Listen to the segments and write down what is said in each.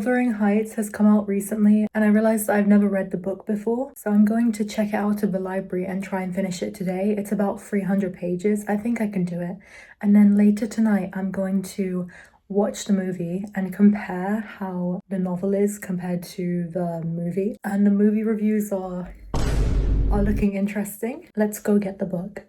Wuthering Heights has come out recently and I realized I've never read the book before, so I'm going to check it out at the library and try and finish it today. It's about 300 pages. I think I can do it. And then later tonight I'm going to watch the movie and compare how the novel is compared to the movie. And the movie reviews are looking interesting. Let's go get the book.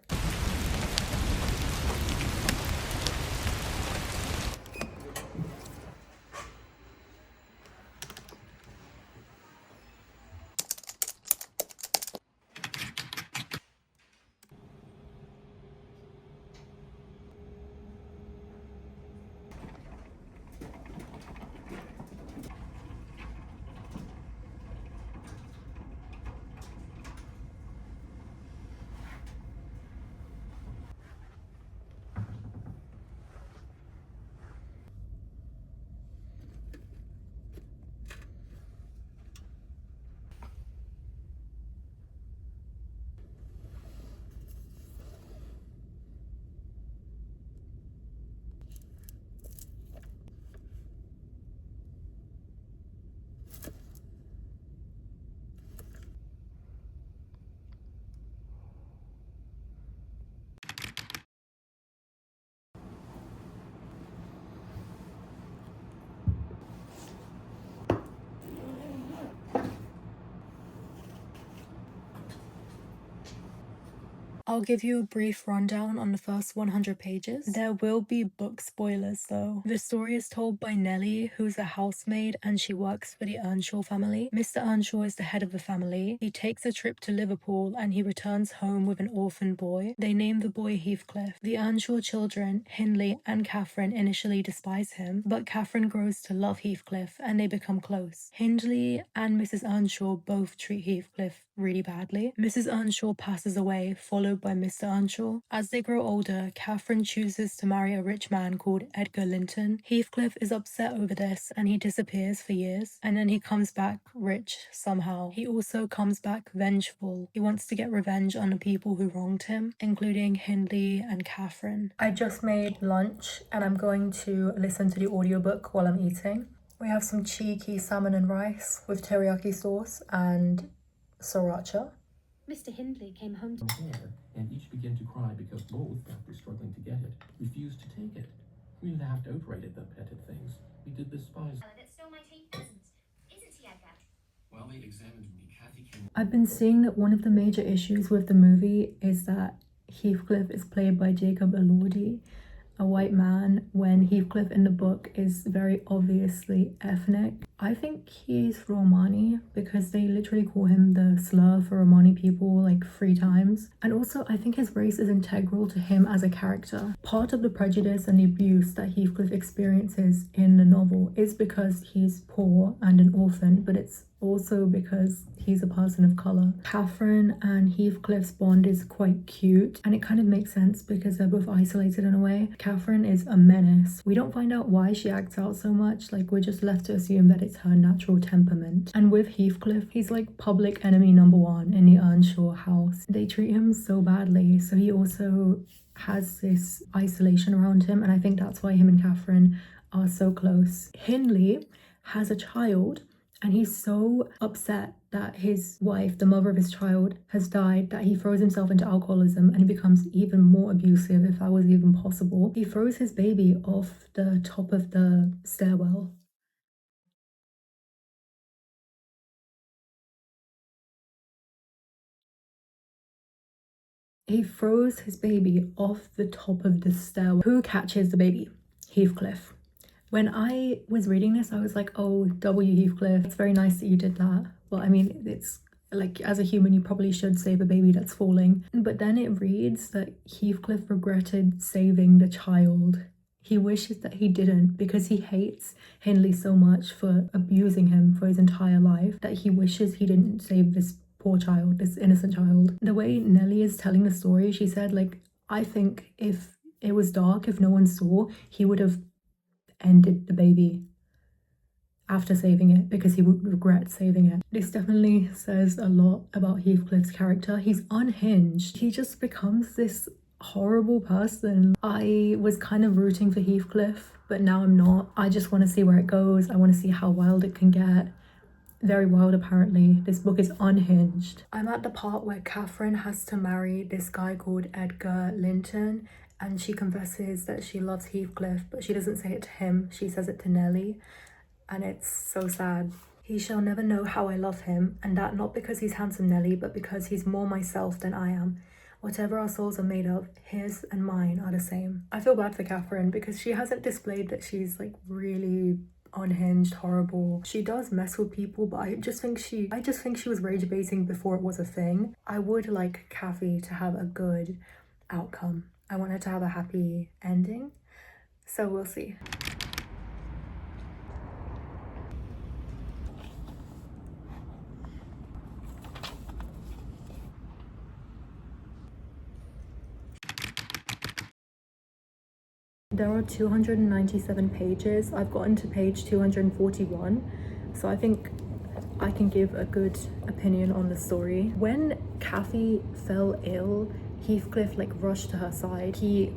I'll give you a brief rundown on the first 100 pages. There will be book spoilers though. The story is told by Nellie, who's a housemaid and she works for the 𝐿𝐴𝐤 family. Mr. 𝐿𝐴𝐤 is the head of the family. He takes a trip to Liverpool and he returns home with an orphan boy. They name the boy Heathcliff. The 𝐿𝐴𝐤 children, Hindley and Catherine, initially despise him, but Catherine grows to love Heathcliff and they become close. Hindley and Mrs. 𝐿𝐴𝐤 both treat Heathcliff really badly. Mrs. 𝐿𝐴𝐤 passes away, followed by Mr. 𝐿𝐴𝐤. As they grow older, Catherine chooses to marry a rich man called Edgar Linton. Heathcliff is upset over this and he disappears for years, and then he comes back rich somehow. He also comes back vengeful. He wants to get revenge on the people who wronged him, including Hindley and Catherine. I just made lunch and I'm going to listen to the audiobook while I'm eating. We have some cheeky salmon and rice with teriyaki sauce and sriracha. Mr. Hindley came home to and each began to cry because both, after struggling to get it, refused to take it. We laughed outright at the petted things. We did despise. That stole my tea pheasant. Isn't he, Edgar? While they examined me, Kathy came. I've been seeing that one of the major issues with the movie is that Heathcliff is played by Jacob Elordi, a white man, when Heathcliff in the book is very obviously ethnic. I think he's Romani because they literally call him the slur for Romani people like 3 times. And also I think his race is integral to him as a character. Part of the prejudice and the abuse that Heathcliff experiences in the novel is because he's poor and an orphan, but it's also because he's a person of colour. Catherine and Heathcliff's bond is quite cute, and it kind of makes sense because they're both isolated in a way. Catherine is a menace. We don't find out why she acts out so much, like we're just left to assume that it's her natural temperament. And with Heathcliff, he's like public enemy number 1 in the 𝐿𝐴𝐤 house. They treat him so badly, so he also has this isolation around him, and I think that's why him and Catherine are so close. Hindley has a child, and he's so upset that his wife, the mother of his child, has died that he throws himself into alcoholism and he becomes even more abusive, if that was even possible. He throws his baby off the top of the stairwell. He throws his baby off the top of the stairwell. Who catches the baby? Heathcliff. When I was reading this, I was like, oh, W. Heathcliff, it's very nice that you did that. Well, I mean, it's like, as a human, you probably should save a baby that's falling. But then it reads that Heathcliff regretted saving the child. He wishes that he didn't because he hates Hindley so much for abusing him for his entire life that he wishes he didn't save this poor child, this innocent child. The way Nellie is telling the story, she said, like, I think if it was dark, if no one saw, he would have ended the baby after saving it because he would regret saving it. This definitely says a lot about Heathcliff's character. He's unhinged. He just becomes this horrible person. I was kind of rooting for Heathcliff, but now I'm not. I just want to see where it goes. I want to see how wild it can get. Very wild, apparently. This book is unhinged. I'm at the part where Catherine has to marry this guy called Edgar Linton, and she confesses that she loves Heathcliff, but she doesn't say it to him, she says it to Nellie, and it's so sad. He shall never know how I love him, and that not because he's handsome, Nellie, but because he's more myself than I am. Whatever our souls are made of, his and mine are the same. I feel bad for Catherine because she hasn't displayed that she's like really unhinged, horrible. She does mess with people, but I just think she was rage baiting before it was a thing. I would like Kathy to have a good outcome. I want her to have a happy ending, so we'll see. There are 297 pages. I've gotten to page 241, so I think I can give a good opinion on the story. When Kathy fell ill, Heathcliff like rushed to her side. He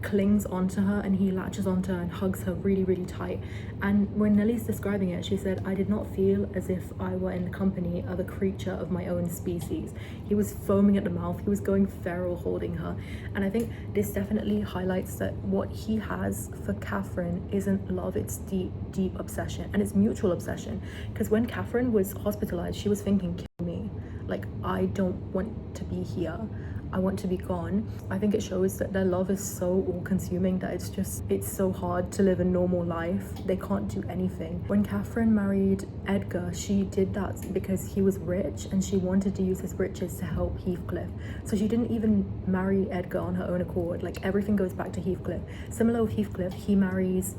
clings onto her and he latches onto her and hugs her really, really tight. And when Nellie's describing it, she said, I did not feel as if I were in the company of a creature of my own species. He was foaming at the mouth. He was going feral holding her. And I think this definitely highlights that what he has for Catherine isn't love, it's deep, deep obsession. And it's mutual obsession. Because when Catherine was hospitalized, she was thinking, kill me. Like, I don't want to be here. I want to be gone. I think it shows that their love is so all-consuming that it's so hard to live a normal life. They can't do anything. When Catherine married Edgar, she did that because he was rich and she wanted to use his riches to help Heathcliff. So she didn't even marry Edgar on her own accord. Like, everything goes back to Heathcliff. Similar with Heathcliff, he marries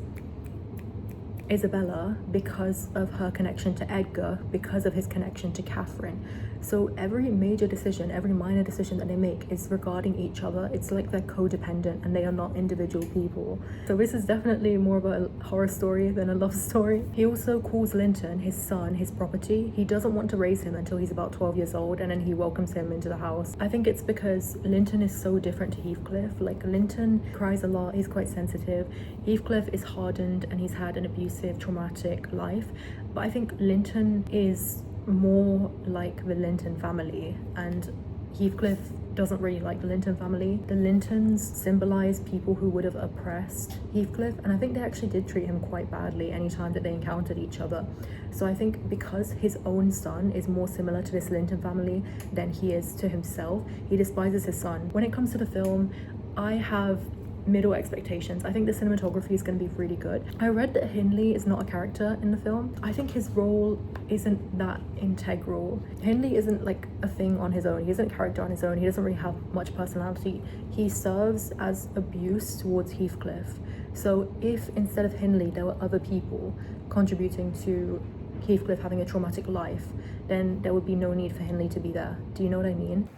Isabella because of her connection to Edgar, because of his connection to Catherine. So every major decision, every minor decision that they make is regarding each other. It's like they're codependent and they are not individual people. So this is definitely more of a horror story than a love story. He also calls Linton his son, his property. He doesn't want to raise him until he's about 12 years old, and then he welcomes him into the house. I think it's because Linton is so different to Heathcliff. Like, Linton cries a lot, he's quite sensitive. Heathcliff is hardened and he's had an abusive, traumatic life. But I think Linton is more like the Linton family, and Heathcliff doesn't really like the Linton family. The Lintons symbolize people who would have oppressed Heathcliff, and I think they actually did treat him quite badly anytime that they encountered each other. So I think because his own son is more similar to this Linton family than he is to himself, he despises his son. When it comes to the film, I have middle expectations. I think the cinematography is going to be really good. I read that Hindley is not a character in the film. I think his role isn't that integral. Hindley isn't like a thing on his own. He isn't a character on his own. He doesn't really have much personality. He serves as abuse towards Heathcliff. So if instead of Hindley there were other people contributing to Heathcliff having a traumatic life, then there would be no need for Hindley to be there. Do you know what I mean?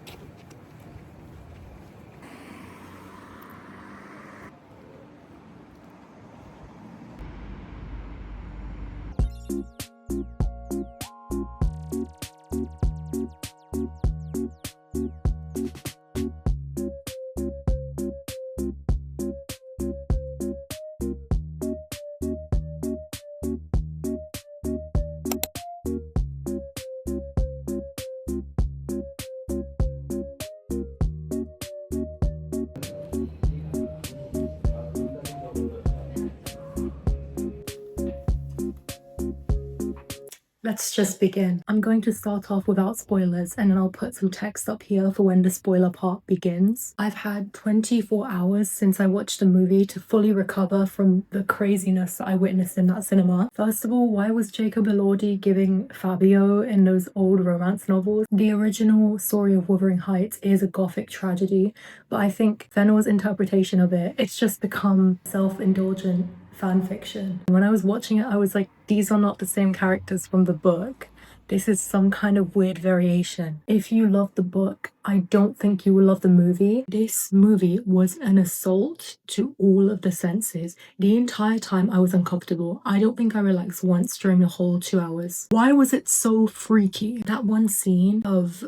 Let's just begin. I'm going to start off without spoilers, and then I'll put some text up here for when the spoiler part begins. I've had 24 hours since I watched the movie to fully recover from the craziness that I witnessed in that cinema. First of all, why was Jacob Elordi giving Fabio in those old romance novels? The original story of Wuthering Heights is a gothic tragedy, but I think Fennel's interpretation of it, it's just become self-indulgent fan fiction. When I was watching it, I was like, these are not the same characters from the book. This is some kind of weird variation. If you love the book, I don't think you will love the movie. This movie was an assault to all of the senses. The entire time I was uncomfortable. I don't think I relaxed once during the whole 2 hours. Why was it so freaky? That one scene of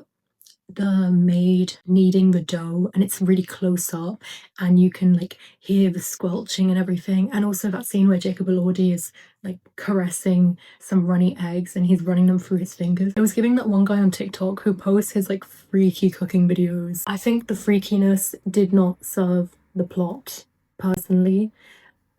the maid kneading the dough, and it's really close up and you can like hear the squelching and everything. And also that scene where 𝐤𝐸𝐻 elordi is like caressing some runny eggs and he's running them through his fingers. It was giving that one guy on TikTok who posts his like freaky cooking videos. I think the freakiness did not serve the plot personally.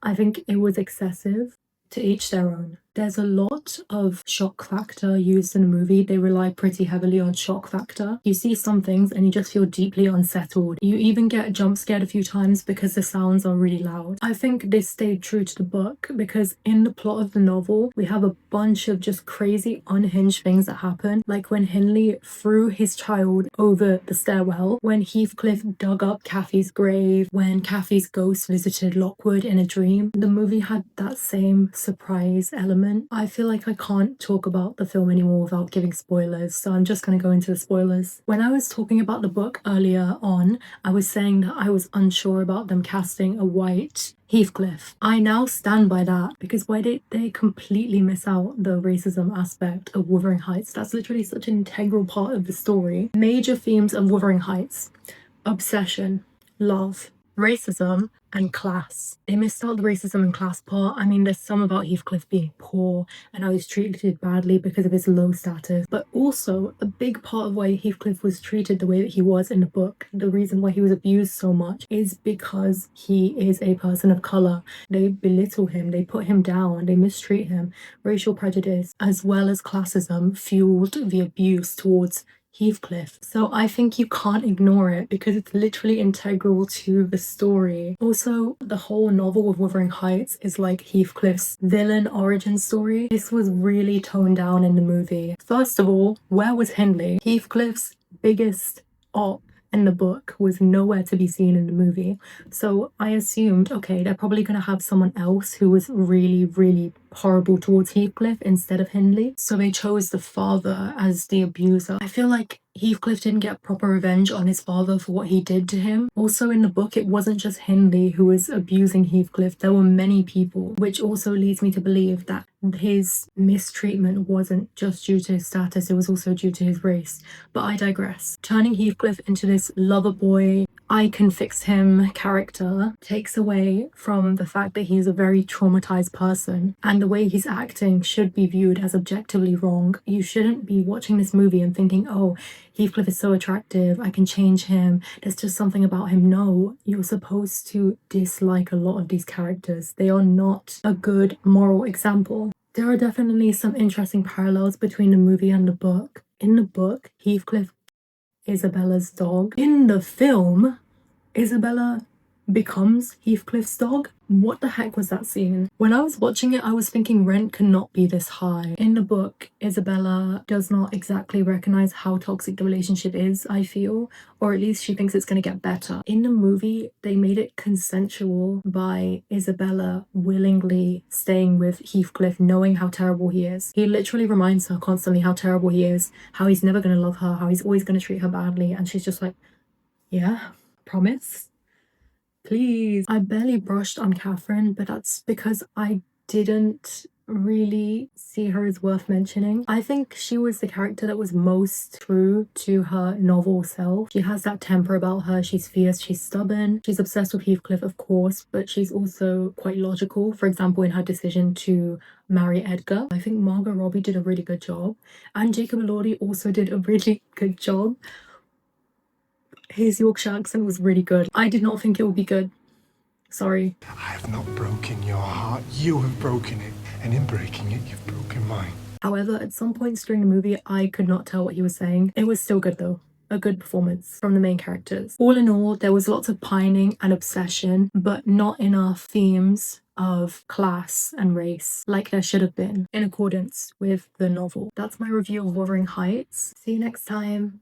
I think it was excessive. To each their own. There's a lot of shock factor used in the movie. They rely pretty heavily on shock factor. You see some things and you just feel deeply unsettled. You even get jump scared a few times because the sounds are really loud. I think this stayed true to the book because in the plot of the novel, we have a bunch of just crazy unhinged things that happen. Like when Hindley threw his child over the stairwell, when Heathcliff dug up Kathy's grave, when Kathy's ghost visited Lockwood in a dream. The movie had that same surprise element. I feel like I can't talk about the film anymore without giving spoilers, so I'm just going to go into the spoilers. When I was talking about the book earlier on, I was saying that I was unsure about them casting a white Heathcliff. I now stand by that because why did they completely miss out the racism aspect of Wuthering Heights? That's literally such an integral part of the story. Major themes of Wuthering Heights: obsession, love, racism, and class. They missed out the racism and class part. I mean, there's some about Heathcliff being poor and how he's treated badly because of his low status, but also a big part of why Heathcliff was treated the way that he was in the book, the reason why he was abused so much, is because he is a person of colour. They belittle him, they put him down, they mistreat him. Racial prejudice as well as classism fueled the abuse towards Heathcliff. So I think you can't ignore it because it's literally integral to the story. Also, the whole novel of Wuthering Heights is like Heathcliff's villain origin story. This was really toned down in the movie. First of all, where was Hindley? Heathcliff's biggest op in the book was nowhere to be seen in the movie. So I assumed, okay, they're probably going to have someone else who was really, really horrible towards Heathcliff instead of Hindley. So they chose the father as the abuser. I feel like Heathcliff didn't get proper revenge on his father for what he did to him. Also in the book, it wasn't just Hindley who was abusing Heathcliff. There were many people, which also leads me to believe that his mistreatment wasn't just due to his status, it was also due to his race. But I digress. Turning Heathcliff into this lover boy, I can fix him character takes away from the fact that he's a very traumatized person, and the way he's acting should be viewed as objectively wrong. You shouldn't be watching this movie and thinking, oh, Heathcliff is so attractive, I can change him, there's just something about him. No, you're supposed to dislike a lot of these characters. They are not a good moral example. There are definitely some interesting parallels between the movie and the book. In the book, Heathcliff Isabella's dog. In the film, Isabella becomes Heathcliff's dog. What the heck was that scene? When I was watching it, I was thinking rent cannot be this high. In the book, Isabella does not exactly recognize how toxic the relationship is, I feel, or at least she thinks it's going to get better. In the movie, they made it consensual by Isabella willingly staying with Heathcliff, knowing how terrible he is. He literally reminds her constantly how terrible he is, how he's never going to love her, how he's always going to treat her badly, and she's just like, yeah, promise? Please. I barely brushed on Catherine, but that's because I didn't really see her as worth mentioning. I think she was the character that was most true to her novel self. She has that temper about her. She's fierce, she's stubborn, she's obsessed with Heathcliff, of course, but she's also quite logical. For example, in her decision to marry Edgar. I think Margot Robbie did a really good job, and 𝐤𝐸𝐻 elordi also did a really good job. His Yorkshire accent was really good. I did not think it would be good. Sorry. I have not broken your heart. You have broken it. And in breaking it, you've broken mine. However, at some points during the movie, I could not tell what he was saying. It was still good though. A good performance from the main characters. All in all, there was lots of pining and obsession, but not enough themes of class and race like there should have been in accordance with the novel. That's my review of Wuthering Heights. See you next time.